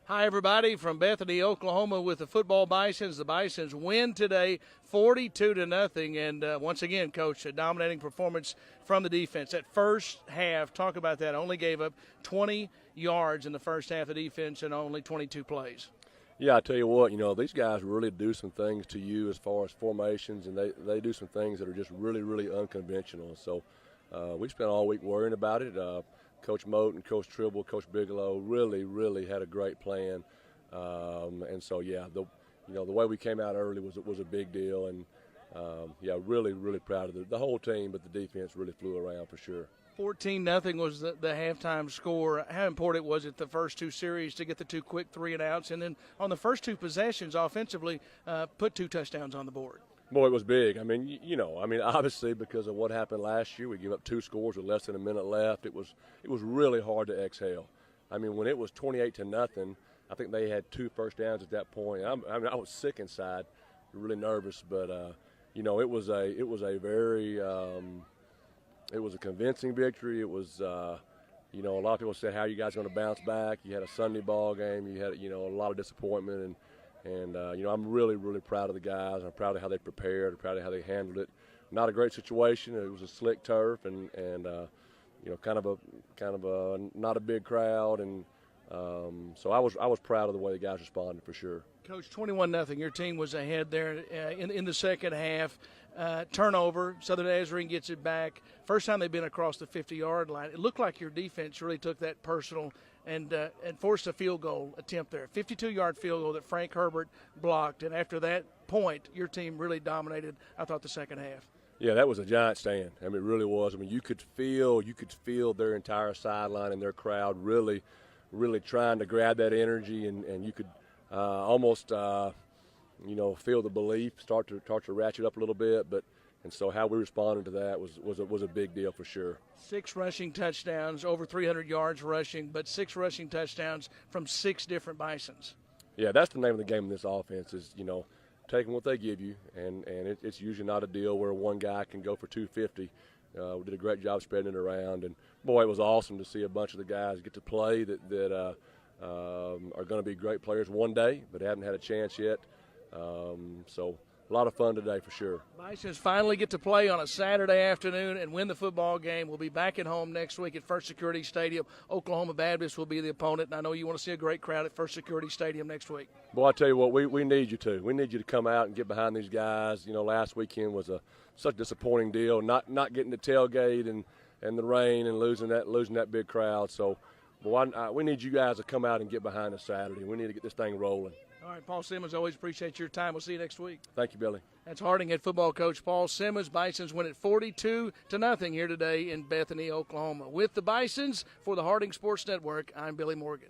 Hi, everybody, from Bethany, Oklahoma, with the football Bisons. The Bisons win today, 42-0, and once again, Coach, a dominating performance from the defense. That first half, talk about that, only gave up 20 yards in the first half of the defense and only 22 plays. Yeah, I tell you what, these guys really do some things to you as far as formations, and they do some things that are just really, really unconventional. So we spent all week worrying about it. Coach Moten, Coach Tribble, Coach Bigelow really had a great plan, and so the way we came out early was a big deal, and really proud of the whole team, but the defense really flew around for sure. 14-0 was the halftime score. How important was it the first two series to get the two quick 3-and-outs, and then on the first two possessions offensively put two touchdowns on the board? Boy, it was big. Obviously because of what happened last year, we gave up two scores with less than a minute left. It was really hard to exhale. When it was 28-0, I think they had two first downs at that point. I was sick inside, really nervous, but it was a convincing victory. It was a lot of people said, how are you guys going to bounce back? You had a Sunday ball game. You had a lot of disappointment, and I'm really proud of the guys. I'm proud of how they prepared. I'm proud of how they handled it. Not a great situation. It was a slick turf, and kind of a not a big crowd, and so I was proud of the way the guys responded for sure. Coach, 21-0. Your team was ahead there in the second half. Turnover. Southern Nazarene gets it back. First time they've been across the 50-yard line. It looked like your defense really took that personal and forced a field goal attempt there. 52-yard field goal that Frank Herbert blocked. And after that point, your team really dominated, I thought, the second half. Yeah, that was a giant stand. It really was. You could feel their entire sideline and their crowd really trying to grab that energy, and you could almost feel the belief start to ratchet up a little bit, and so how we responded to that was a big deal for sure. 6 rushing touchdowns, over 300 yards rushing, but 6 rushing touchdowns from 6 different Bisons. Yeah, that's the name of the game in this offense is, taking what they give you, and it's usually not a deal where one guy can go for 250. We did a great job spreading it around, and boy, it was awesome to see a bunch of the guys get to play that are going to be great players one day, but haven't had a chance yet. So a lot of fun today for sure. Bisons finally get to play on a Saturday afternoon and win the football game. We'll be back at home next week at First Security Stadium. Oklahoma Baptist will be the opponent, and I know you want to see a great crowd at First Security Stadium next week. Boy, I tell you what, we need you to. We need you to come out and get behind these guys. Last weekend was such a disappointing deal, not getting the tailgate and the rain and losing that big crowd. So, boy, we need you guys to come out and get behind us Saturday. We need to get this thing rolling. All right, Paul Simmons, always appreciate your time. We'll see you next week. Thank you, Billy. That's Harding head football coach Paul Simmons. Bisons win at 42-0 here today in Bethany, Oklahoma. With the Bisons, for the Harding Sports Network, I'm Billy Morgan.